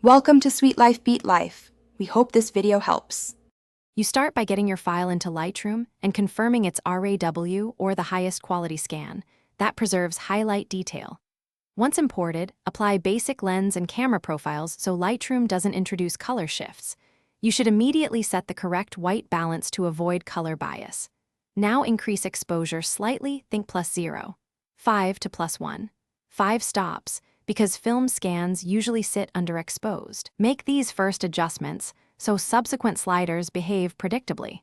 Welcome to Sweet Life Beat Life. We hope this video helps. You start by getting your file into Lightroom and confirming it's RAW or the highest quality scan. That preserves highlight detail. Once imported, apply basic lens and camera profiles so Lightroom doesn't introduce color shifts. You should immediately set the correct white balance to avoid color bias. Now increase exposure slightly, think +0. 5 to +1. 5 stops, because film scans usually sit underexposed. Make these first adjustments so subsequent sliders behave predictably.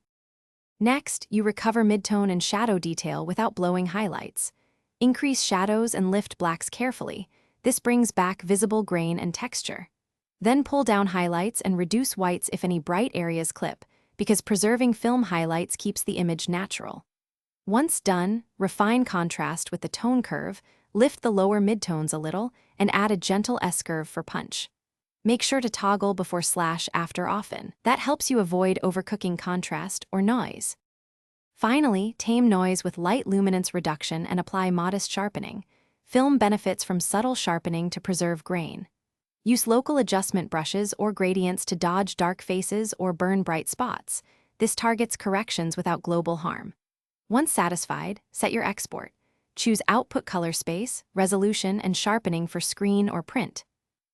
Next, you recover midtone and shadow detail without blowing highlights. Increase shadows and lift blacks carefully. This brings back visible grain and texture. Then pull down highlights and reduce whites if any bright areas clip, because preserving film highlights keeps the image natural. Once done, refine contrast with the tone curve, lift the lower midtones a little, and add a gentle S-curve for punch. Make sure to toggle before / after often. That helps you avoid overcooking contrast or noise. Finally, tame noise with light luminance reduction and apply modest sharpening. Film benefits from subtle sharpening to preserve grain. Use local adjustment brushes or gradients to dodge dark faces or burn bright spots. This targets corrections without global harm. Once satisfied, set your export. Choose output color space, resolution, and sharpening for screen or print.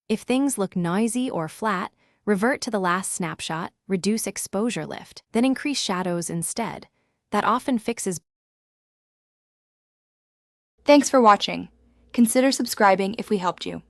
If things look noisy or flat, revert to the last snapshot, reduce exposure lift, then increase shadows instead. That often fixes. Thanks for watching. Consider subscribing if we helped you.